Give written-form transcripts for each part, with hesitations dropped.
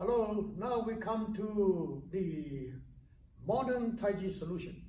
Hello, now we come to the modern Tai Chi solution.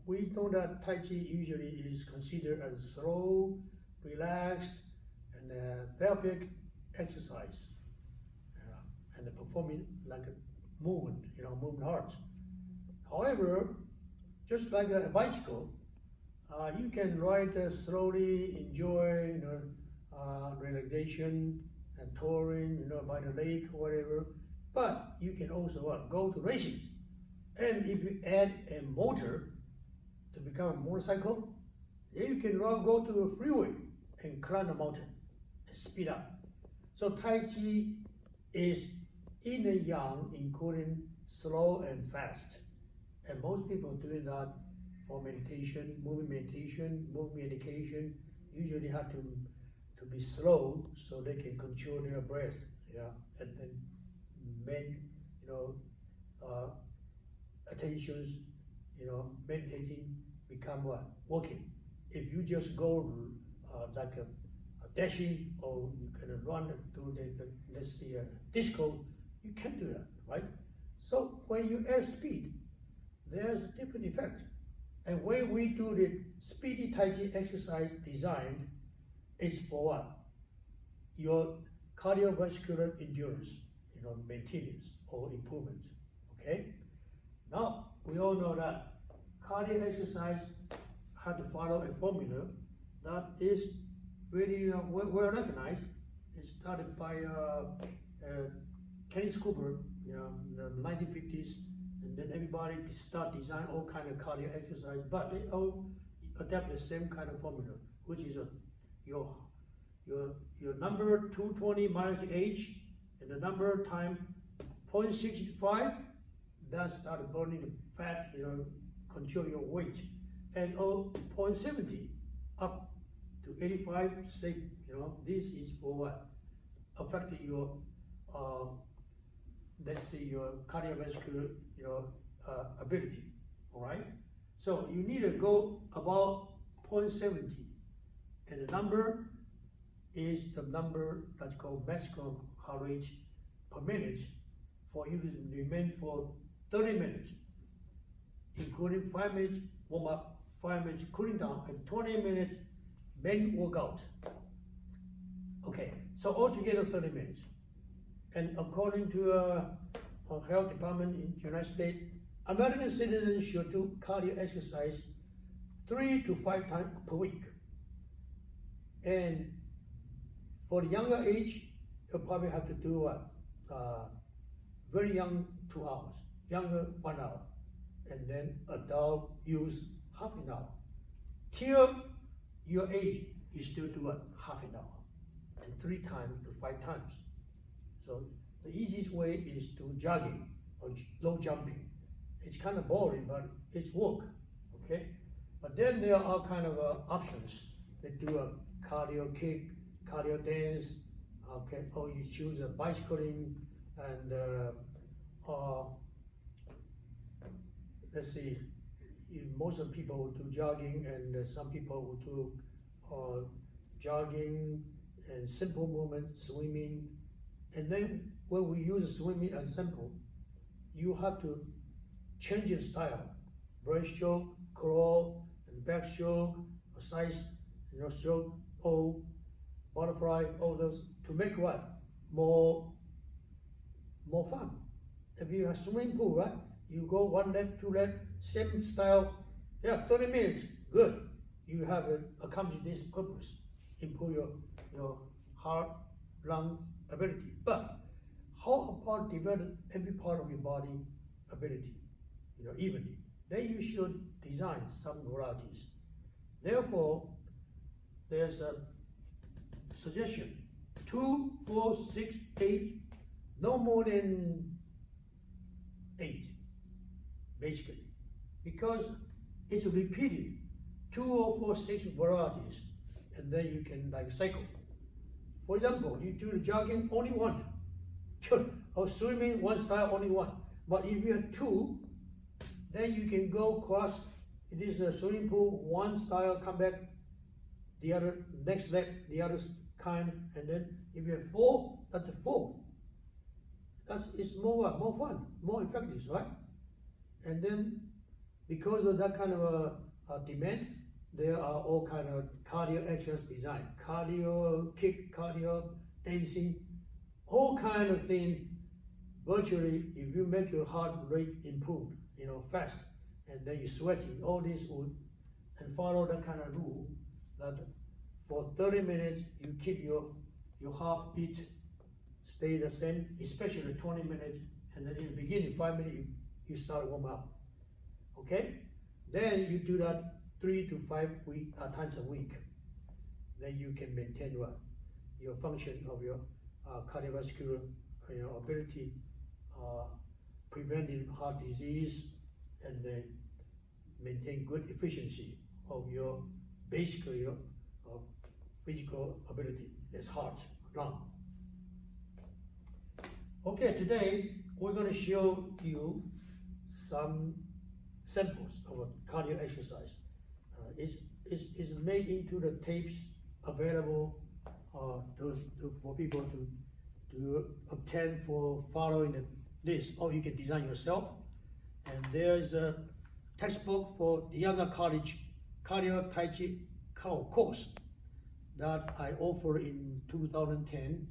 We know that Tai Chi usually is considered as slow, relaxed, and therapeutic exercise, and performing like a movement, movement arts. However, just like a bicycle, you can ride slowly, enjoy, relaxation and touring, by the lake or whatever. But you can also go to racing. And if you add a motor to become a motorcycle, then you can go to a freeway and climb a mountain and speed up. So Tai Chi is yin and yang, including slow and fast. And most people doing that for meditation, movement medication, usually have to be slow so they can control their breath, and then main, attentions, meditating become what? Walking. If you just go like a dashing or you can run to let's say a disco, you can't do that, right? So when you add speed, there's a different effect. And when we do the speedy Tai Chi exercise designed, is for what? Your cardiovascular endurance, maintenance or improvement, okay? Now, we all know that cardio exercise have to follow a formula that is really well recognized. It started by Kenneth Cooper, in the 1950s, and then everybody start design all kind of cardio exercise, but they all adapt the same kind of formula, which is your number 220 minus the age and the number time 0.65, that start burning the fat, control your weight, and 0.70 up to 85, say, this is for what? Affecting your let's say your cardiovascular ability, all right? So you need to go about 0.70, and the number is the number that's called maximum heart rate per minute for you to remain for 30 minutes, including 5 minutes warm up, 5 minutes cooling down, and 20 minutes main workout. Okay, so altogether 30 minutes. And according to our health department in the United States, American citizens should do cardio exercise 3 to 5 times per week. And for the younger age, you'll probably have to do what? Very young, 2 hours, younger, 1 hour, and then adult use half an hour. Till your age, you still do what? Half an hour, and 3 times to 5 times. So the easiest way is to jogging or low jumping. It's kind of boring, but it's work, okay? But then there are all kind of options. They do a cardio kick, cardio dance, okay? Or you choose a bicycling, and let's see, most of the people will do jogging, and some people will do jogging and simple movement, swimming. And then when we use swimming as simple, you have to change your style. Breaststroke, crawl, and backstroke, side stroke, O, butterfly, all those, to make what? More fun. If you have a swimming pool, right? You go 1 lap, 2 lap, same style, 30 minutes, good. You have accomplished this purpose, improve your heart, lung ability. But how about develop every part of your body ability, evenly? Then you should design some varieties. Therefore, there's a suggestion: 2, 4, 6, 8, no more than 8, basically, because it's repeated 2 or 4, 6 varieties, and then you can like cycle. For example, you do the jogging, only 1, or swimming, 1 style, only 1. But if you have 2, then you can go cross. It is a swimming pool, 1 style, come back, the other next leg, the other kind, and then if you have 4, that's a 4. it's more fun, more effective, right? And then because of that kind of a demand, there are all kind of cardio exercise design, cardio kick, cardio dancing, all kind of thing. Virtually, if you make your heart rate improve, fast, and then you sweating, all this would, and follow that kind of rule that for 30 minutes you keep your heartbeat stay the same, especially 20 minutes, and then in the beginning 5 minutes you start warm up. Okay, then you do that 3 to 5 times a week. Then you can maintain what your function of your cardiovascular ability, preventing heart disease, and maintain good efficiency of your basically your physical ability as heart, lung. Okay, today we're going to show you some samples of a cardio exercise. It's made into the tapes available for people to obtain for following this, or you can design yourself. And there's a textbook for the younger college cardio Tai Chi course that I offer in 2010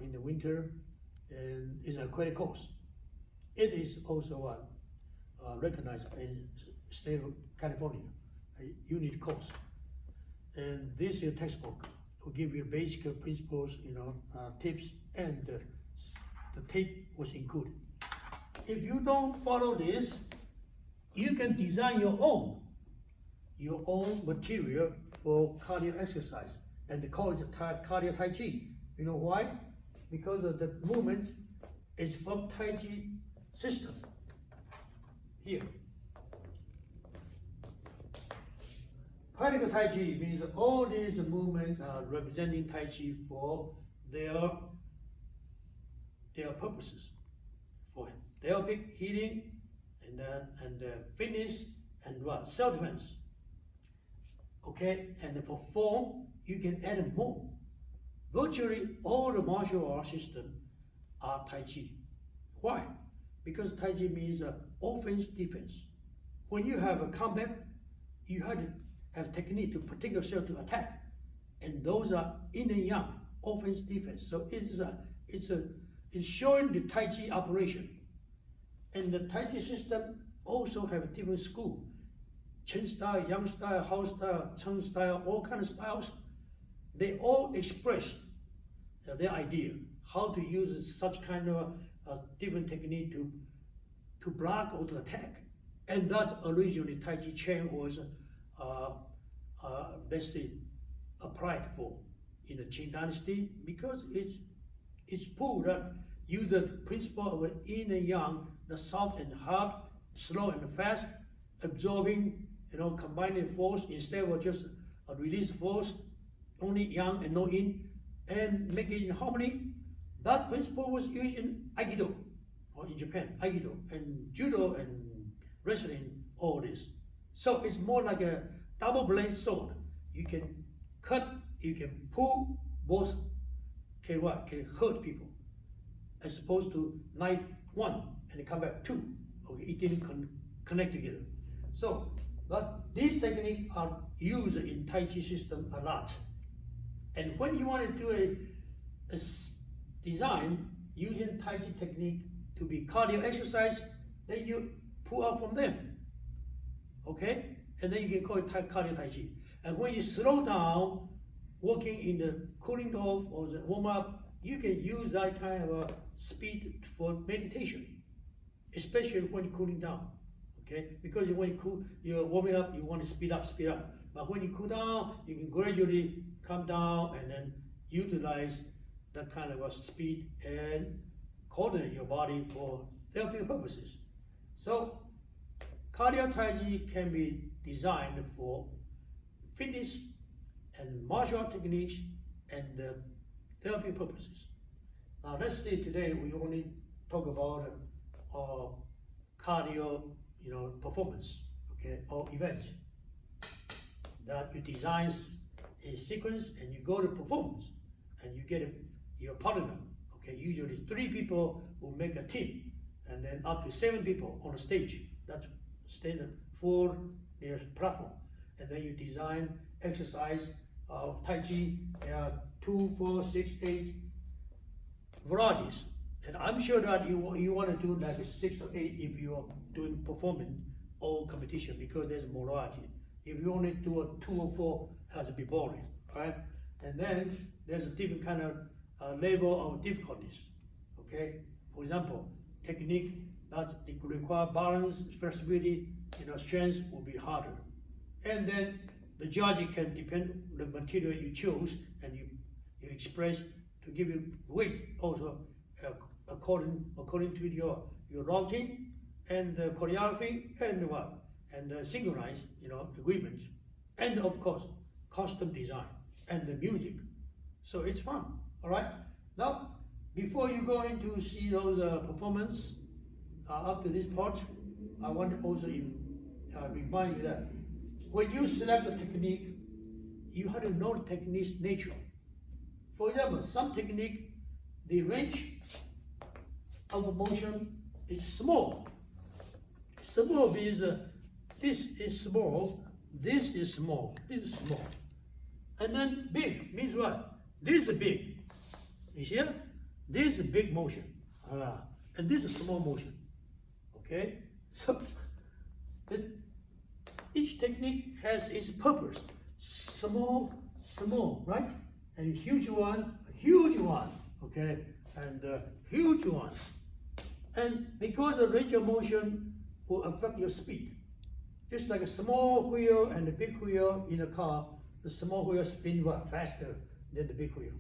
in the winter, and is a credit course. It is also recognized in state of California, a unit course. And this is a textbook will give you basic principles, tips, and the tape was included. If you don't follow this, you can design your own material for cardio exercise, and they call it cardio Tai Chi. You know why? Because of the movement is from Tai Chi system here. Practical Tai Chi means all these movements are representing Tai Chi for their purposes, for therapeutic healing and fitness and self-defense. Okay, and for form, you can add more. Virtually all the martial arts system are Tai Chi. Why? Because Tai Chi means offense, defense. When you have a combat, you have to have technique to protect yourself to attack, and those are yin and yang, offense, defense. So it's showing the Tai Chi operation, and the Tai Chi system also have a different school, Chen style, Yang style, Hao style, Cheng style, all kind of styles. They all express their idea how to use such kind of different technique to block or to attack, and that's originally Tai Chi Chuan was let's say applied for in the Qing Dynasty, because it's proved that use the principle of yin and yang, the soft and hard, slow and fast, absorbing, combining force instead of just a release force, only yang and no yin, and make it in harmony. That principle was used in Aikido, or in Japan, Aikido, and Judo, and wrestling, all this. So it's more like a double-bladed sword. You can cut, you can pull, both can hurt people, as opposed to knife one and come back two. Okay, it didn't connect together. So, but these techniques are used in Tai Chi system a lot. And when you want to do a design using Tai Chi technique to be cardio exercise, then you pull out from them. Okay? And then you can call it cardio Tai Chi. And when you slow down, working in the cooling off or the warm up, you can use that kind of speed for meditation, especially when you're cooling down. Okay? Because when you're warming up, you want to speed up. But when you cool down, you can gradually come down and then utilize that kind of a speed and coordinate your body for therapeutic purposes. So, cardio Tai Chi can be designed for fitness and martial art techniques and therapy purposes. Now let's see, today we only talk about cardio, performance, okay, or event that you design a sequence and you go to performance and you get your partner, Okay, usually 3 people will make a team, and then up to 7 people on the stage. That's standard for their platform. And then you design exercise of Tai Chi, 2, 4, 6, 8 varieties. And I'm sure that you want to do like 6 or 8 if you are doing performing or competition, because there's more variety. If you only do a 2 or 4, it has to be boring, right? And then there's a different kind of level of difficulties. Okay, for example, technique that require balance, flexibility, strength will be harder. And then the judging can depend on the material you choose, and you express to give you weight also according to your routine and choreography and what and synchronized agreement, and of course custom design and the music. So it's fun. All right. Now, before you go in to see those performance up to this part, I want to also remind you that when you select a technique, you have to know the technique's nature. For example, some technique, the range of motion is small. Small means this is small, this is small, this is small. And then big means what? This is big. You see? This is big motion. And this is small motion. Okay? So each technique has its purpose. Small, small, right? And huge one, okay? And huge one. And because the range of motion will affect your speed. Just like a small wheel and a big wheel in a car, the small wheel spins faster than the big wheel.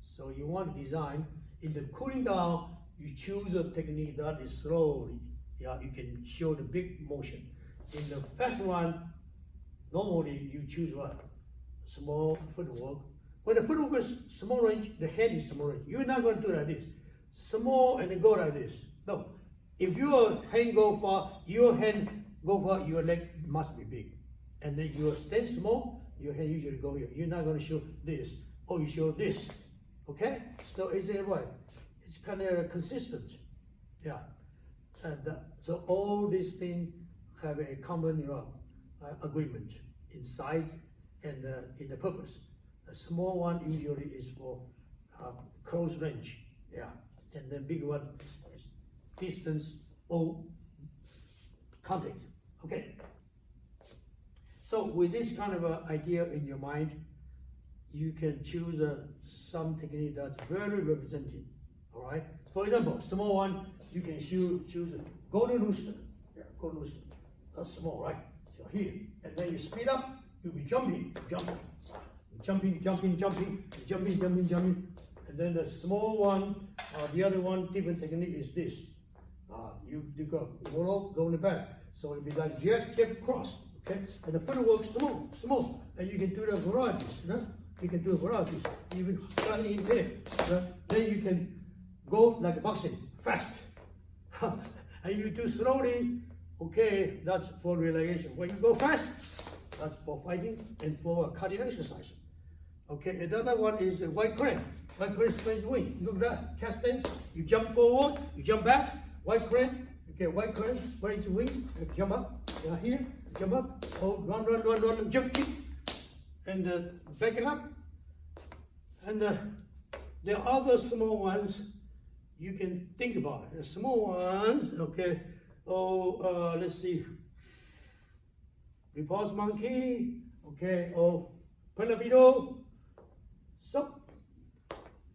So you want to design, in the cooling down, you choose a technique that is slowly. You can show the big motion. In the fast one, normally you choose what? Small footwork. When the footwork is small range, the head is small range. You're not going to do like this. Small and go like this. No. If your hand go far, your leg must be big. And then you stand small, your hand usually go here. You're not going to show this, or you show this. Okay? So is it right? It's kind of consistent. Yeah. And so all these things have a common agreement in size and in the purpose. A small one usually is for close range, and the big one is distance or contact. Okay. So with this kind of idea in your mind, you can choose some technique that's very representative. All right. For example, small one, you can choose golden rooster. Golden rooster. That's small, right? So here, and then you speed up. You'll be jumping. And then the small one, the other one, different technique is this. You go off, go in the back. So it'll be like jab, cross, okay? And the footwork small. And you can do the varieties, You can do varieties, even slightly in there. Then you can go like boxing, fast. And you do slowly, okay, that's for relaxation. When you go fast, that's for fighting and for cardio exercise. Okay, another one is a white crane. White crane spins wing. Look at that, cat stance. You jump forward, you jump back. White crane, okay, white crane spins wing. Jump up, here, jump up. Oh, run, jump, and back it up. And the other small ones you can think about. The small ones, okay. Oh, let's see. Repulse monkey, okay, or Panavito. So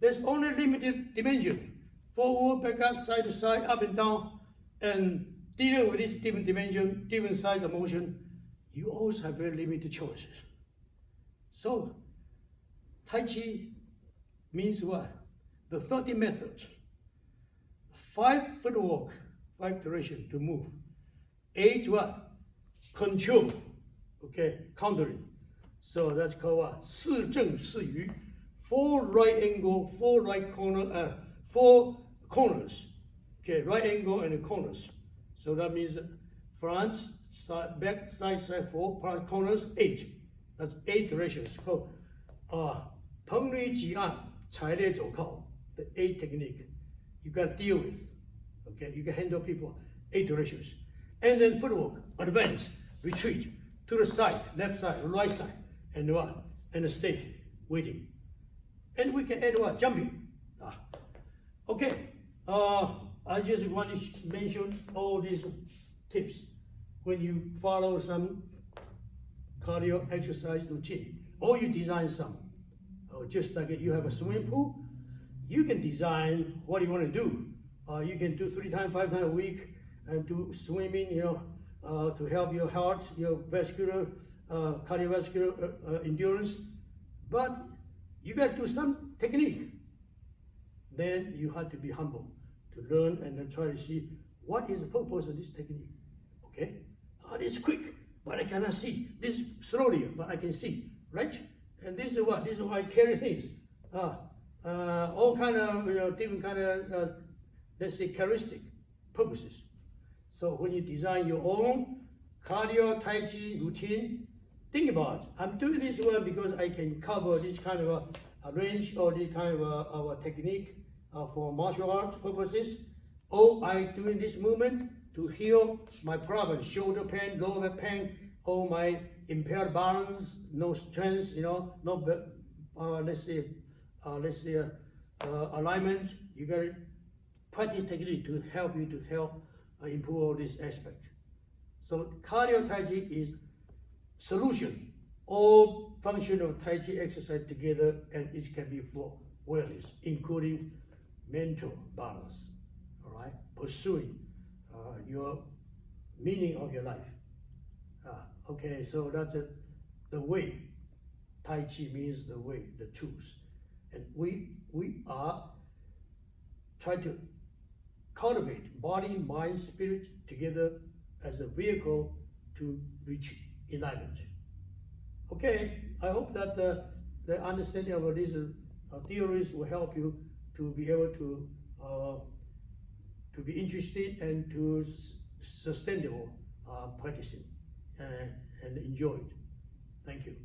there's only limited dimension. Forward, back up, side to side, up and down, and dealing with this different dimension, different size of motion, you always have very limited choices. So Tai Chi means what? The 30 methods. 5 footwork, 5 direction to move. 8 what? Control. Okay, countering. So that's called what? 四正四余. 4 right angle, 4 right corner, 4 corners. Okay, right angle and corners. So that means front, side, back, side, 4, front corners, 8. That's 8 directions. Called 彭吕几案，排列走靠。the 8 technique you got to deal with. Okay, you can handle people 8 directions. And then footwork, advance, retreat, to the side, left side, right side, and what? And stay, waiting. And we can add what? Jumping. Okay, I just want to mention all these tips when you follow some cardio exercise routine, or you design some. Just like you have a swimming pool, you can design what you want to do. You can do 3 times, 5 times a week, and do swimming, to help your heart, your vascular, cardiovascular endurance. But you got to do some technique. Then you have to be humble to learn and then try to see what is the purpose of this technique. Okay, this is quick, but I cannot see. This is slowly, but I can see, right? And this is what? This is why I carry things. All kind of, different kind of, let's say, characteristic purposes. So when you design your own cardio Tai Chi routine, think about it. I'm doing this one because I can cover this kind of a range or this kind of a technique for martial arts purposes. Or I'm doing this movement to heal my problem, shoulder pain, lower back pain, or my impaired balance, no strength, no, let's say alignment. You got to practice technique to help you to improve all this aspect. So cardio Tai Chi is solution, all function of Tai Chi exercise together, and it can be for wellness, including mental balance. All right, pursuing your meaning of your life. Okay, so that's the way. Tai Chi means the way, the truth, and we are trying to cultivate body, mind, spirit together as a vehicle to reach enlightenment. Okay, I hope that the understanding of these theories will help you to be able to be interested and to sustainable practicing and enjoy it. Thank you.